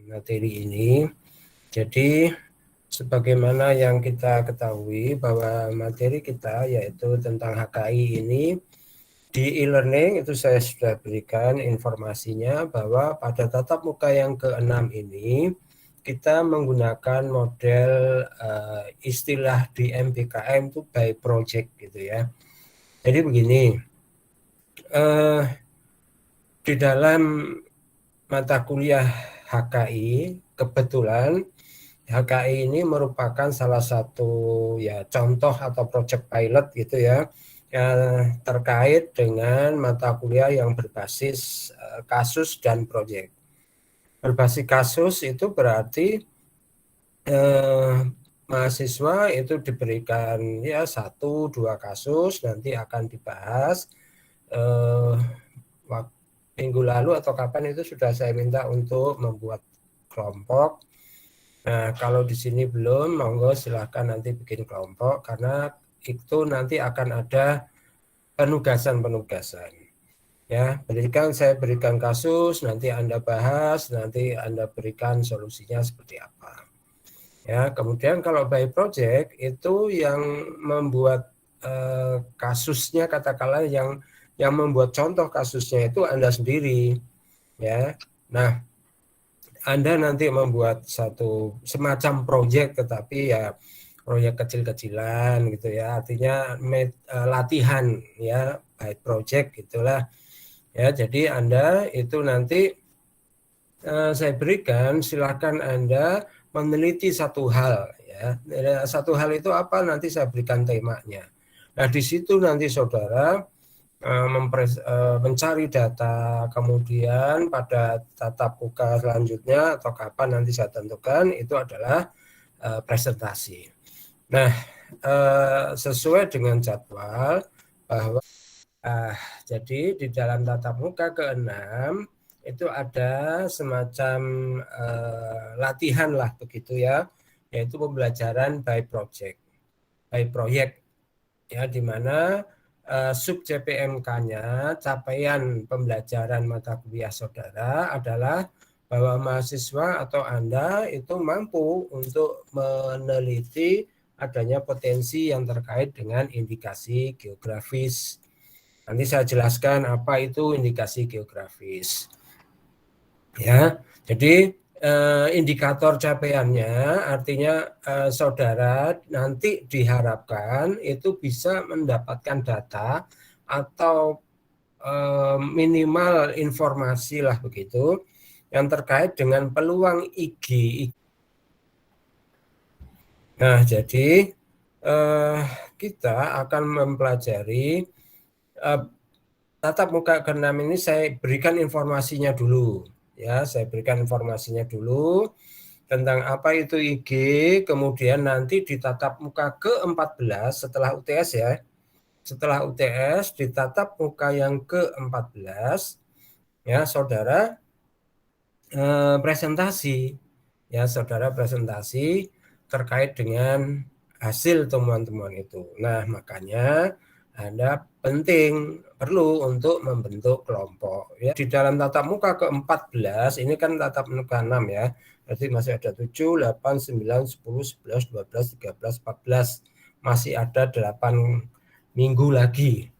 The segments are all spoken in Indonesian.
materi ini. Jadi sebagaimana yang kita ketahui bahwa materi kita yaitu tentang HKI ini di e-learning itu saya sudah berikan informasinya bahwa pada tatap muka yang ke-6 ini kita menggunakan model istilah di MBKM itu by project gitu ya. Jadi begini, di dalam mata kuliah HKI kebetulan HKI ini merupakan salah satu ya contoh atau project pilot gitu ya, terkait dengan mata kuliah yang berbasis kasus dan proyek. Berbasis kasus itu berarti mahasiswa itu diberikan ya 1-2 kasus, nanti akan dibahas minggu lalu atau kapan itu sudah saya minta untuk membuat kelompok. Nah, kalau di sini belum, monggo silahkan nanti bikin kelompok karena itu nanti akan ada penugasan-penugasan. Ya, saya berikan kasus, nanti Anda bahas, nanti Anda berikan solusinya seperti apa. Ya, kemudian kalau by project itu yang membuat kasusnya katakanlah yang membuat contoh kasusnya itu Anda sendiri. Ya. Nah, Anda nanti membuat satu semacam proyek tetapi ya proyek kecil-kecilan gitu ya, artinya latihan ya by project gitulah ya. Jadi Anda itu nanti saya berikan silakan Anda meneliti satu hal ya. Satu hal itu apa, nanti saya berikan temanya. Nah, di situ nanti saudara mencari data, kemudian pada tatap muka selanjutnya atau kapan nanti saya tentukan itu adalah presentasi. Nah, sesuai dengan jadwal bahwa jadi di dalam tatap muka ke-6 itu ada semacam latihan lah begitu ya, yaitu pembelajaran by project, by proyek ya, di mana sub CPMK-nya capaian pembelajaran mata kuliah saudara adalah bahwa mahasiswa atau Anda itu mampu untuk meneliti adanya potensi yang terkait dengan indikasi geografis. Nanti saya jelaskan apa itu indikasi geografis. Ya, jadi indikator capaiannya artinya saudara nanti diharapkan itu bisa mendapatkan data atau minimal informasi lah begitu yang terkait dengan peluang IG. Nah, jadi kita akan mempelajari tatap muka ke-6 ini. Saya berikan informasinya dulu ya, saya berikan informasinya dulu tentang apa itu IG, kemudian nanti di tatap muka ke-14 setelah UTS ya. Setelah UTS di tatap muka yang ke-14 ya saudara presentasi ya, saudara presentasi terkait dengan hasil temuan-temuan itu. Nah, makanya Anda penting perlu untuk membentuk kelompok ya. Di dalam tatap muka ke-14 ini kan tatap muka 6 ya. Berarti masih ada 7, 8, 9, 10, 11, 12, 13, 14. Masih ada 8 minggu lagi.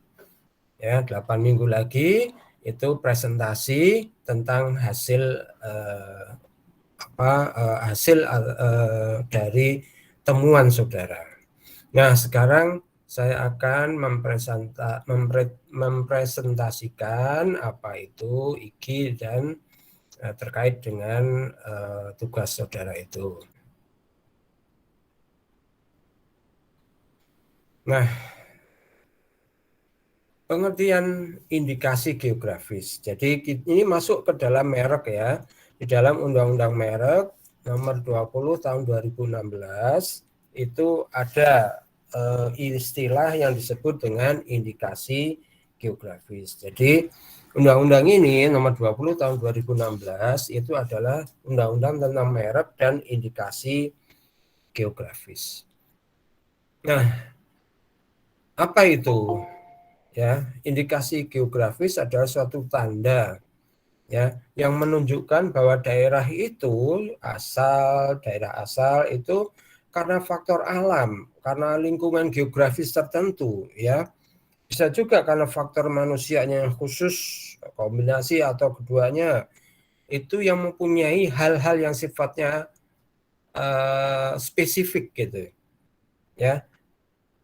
Ya, 8 minggu lagi itu presentasi tentang hasil hasil dari temuan saudara. Nah, sekarang saya akan mempresentasikan apa itu IG dan terkait dengan tugas saudara itu. Nah, pengertian indikasi geografis. Jadi ini masuk ke dalam merek ya. Di dalam Undang-Undang Merek nomor 20 tahun 2016 itu ada istilah yang disebut dengan indikasi geografis. Jadi Undang-Undang ini nomor 20 tahun 2016 itu adalah Undang-Undang tentang merek dan indikasi geografis. Nah, apa itu? Ya, indikasi geografis adalah suatu tanda ya, yang menunjukkan bahwa daerah asal itu karena faktor alam, karena lingkungan geografis tertentu, ya. Bisa juga karena faktor manusianya yang khusus, kombinasi atau keduanya, itu yang mempunyai hal-hal yang sifatnya spesifik gitu, ya.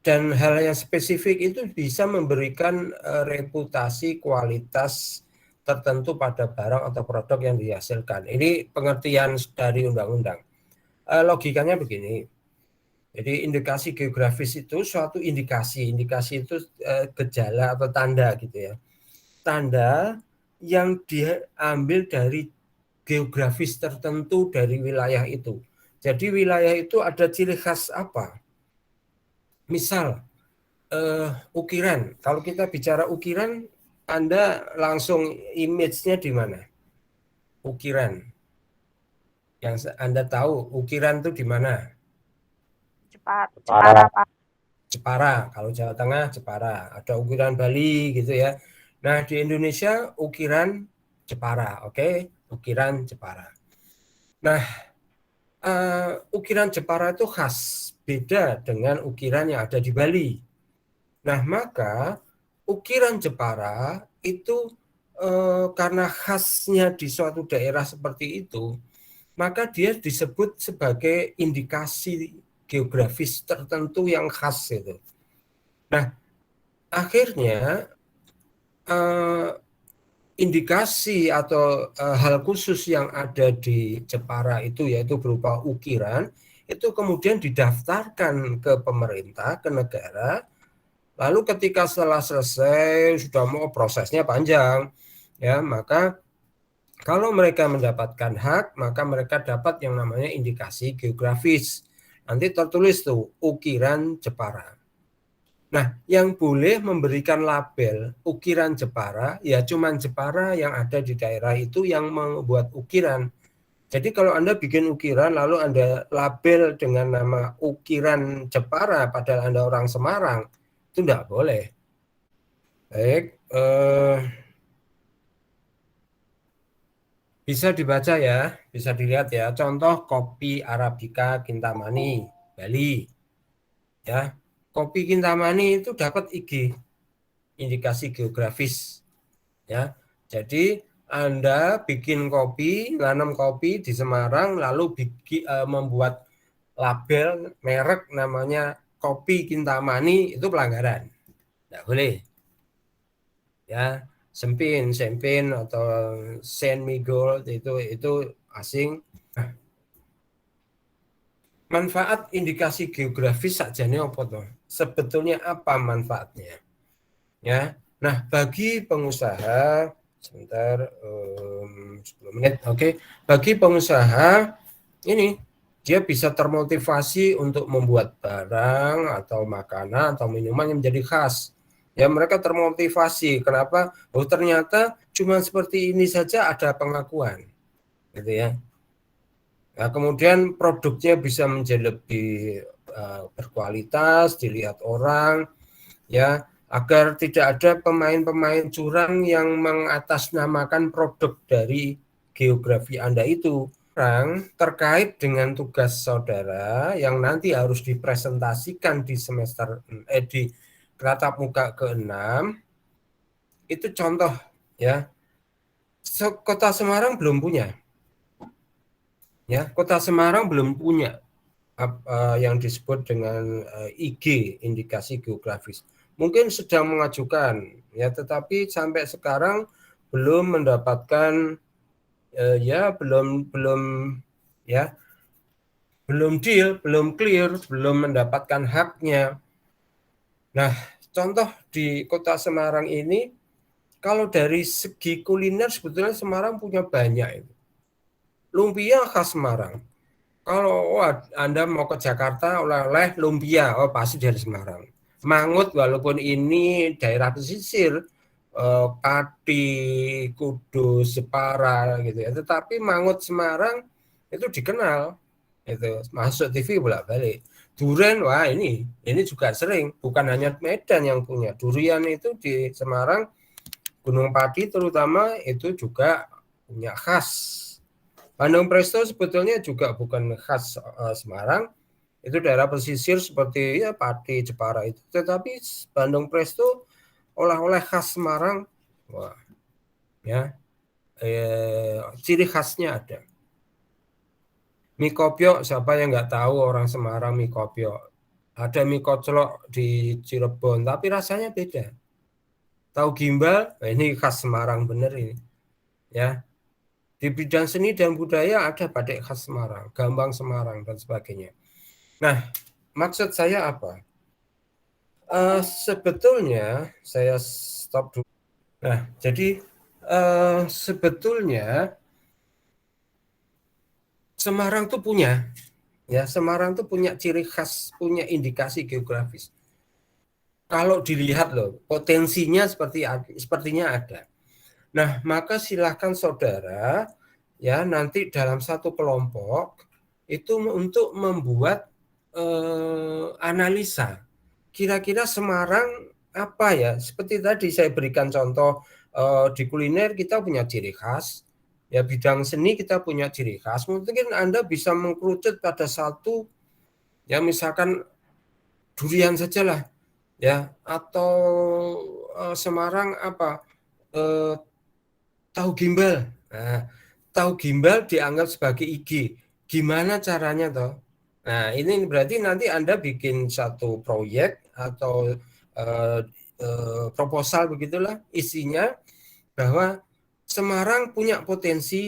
Dan hal yang spesifik itu bisa memberikan reputasi kualitas tertentu pada barang atau produk yang dihasilkan. Ini pengertian dari undang-undang. Logikanya begini. Jadi indikasi geografis itu suatu indikasi itu gejala atau tanda gitu ya. Tanda yang diambil dari geografis tertentu dari wilayah itu. Jadi wilayah itu ada ciri khas apa? Misal ukiran. Kalau kita bicara ukiran, Anda langsung image-nya di mana? Ukiran. Yang Anda tahu ukiran itu di mana? Jepara, Pak. Jepara. Kalau Jawa Tengah, Jepara. Ada ukiran Bali gitu ya. Nah, di Indonesia ukiran Jepara, oke? Ukiran Jepara. Nah, ukiran Jepara itu khas, beda dengan ukiran yang ada di Bali. Nah, maka ukiran Jepara itu karena khasnya di suatu daerah seperti itu, maka dia disebut sebagai indikasi geografis tertentu yang khas itu. Nah, akhirnya indikasi atau hal khusus yang ada di Jepara itu yaitu berupa ukiran, itu kemudian didaftarkan ke pemerintah, ke negara. Lalu ketika setelah selesai, sudah mau prosesnya panjang, ya, maka kalau mereka mendapatkan hak, maka mereka dapat yang namanya indikasi geografis. Nanti tertulis tuh ukiran Jepara. Nah, yang boleh memberikan label ukiran Jepara, ya cuman Jepara yang ada di daerah itu yang membuat ukiran. Jadi kalau Anda bikin ukiran, lalu Anda label dengan nama ukiran Jepara, padahal Anda orang Semarang, itu tidak boleh. Baik, bisa dibaca ya, bisa dilihat ya. Contoh kopi Arabica Kintamani, Bali. Ya, kopi Kintamani itu dapat IG, indikasi geografis. Ya, jadi Anda bikin kopi, nanam kopi di Semarang, lalu membuat label merek namanya kopi Kintamani, itu pelanggaran. Tidak boleh. Ya, Sempin atau Saint Migold itu asing. Manfaat indikasi geografis saja nih apa toh? Sebetulnya apa manfaatnya? Ya. Nah, bagi pengusaha sebentar 10 menit. Oke. Bagi pengusaha ini dia bisa termotivasi untuk membuat barang atau makanan atau minuman yang menjadi khas. Ya, mereka termotivasi. Kenapa? Oh, ternyata cuma seperti ini saja ada pengakuan. Gitu ya. Nah, kemudian produknya bisa menjadi lebih berkualitas, dilihat orang, ya, agar tidak ada pemain-pemain curang yang mengatasnamakan produk dari geografi Anda itu. Terkait dengan tugas saudara yang nanti harus dipresentasikan di semester di tatap muka ke-6, itu contoh ya. Kota Semarang belum punya. Ya, Kota Semarang belum punya yang disebut dengan IG, indikasi geografis. Mungkin sedang mengajukan, ya, tetapi sampai sekarang belum mendapatkan, ya, belum deal, belum clear, belum mendapatkan haknya. Nah, contoh di Kota Semarang ini, kalau dari segi kuliner sebetulnya Semarang punya banyak. Lumpia khas Semarang. Kalau Anda mau ke Jakarta oleh-oleh lumpia, oh pasti dari Semarang. Mangut walaupun ini daerah pesisir, Pati, Kudus, Jepara gitu ya, tetapi mangut Semarang itu dikenal, itu masuk TV bolak-balik. Durian, wah ini juga sering, bukan hanya Medan yang punya. Durian itu di Semarang, Gunung Pati terutama itu juga punya khas. Bandeng presto sebetulnya juga bukan khas Semarang, itu daerah pesisir seperti ya Pati, Jepara itu. Tetapi bandeng presto oleh-oleh khas Semarang, wah, ya, ciri khasnya ada. Mie kopio, siapa yang nggak tahu orang Semarang mie kopio? Ada mie koclok di Cirebon, tapi rasanya beda. Tahu gimbal, nah ini khas Semarang bener ini, ya. Di bidang seni dan budaya ada batik khas Semarang, gambang Semarang dan sebagainya. Nah, maksud saya apa? Sebetulnya saya stop dulu. Nah, jadi sebetulnya Semarang tuh punya, ya Semarang tuh punya ciri khas, punya indikasi geografis. Kalau dilihat loh, potensinya sepertinya ada. Nah, maka silakan saudara ya nanti dalam satu kelompok itu untuk membuat analisa. Kira-kira Semarang apa ya? Seperti tadi saya berikan contoh di kuliner kita punya ciri khas, ya bidang seni kita punya ciri khas. Mungkin Anda bisa mengkerucut pada satu, ya misalkan durian sajalah, ya atau Semarang apa? Eh, Tahu gimbal. Nah, tahu gimbal dianggap sebagai IG. Gimana caranya toh? Nah, ini berarti nanti Anda bikin satu proyek atau eh, proposal begitulah isinya bahwa Semarang punya potensi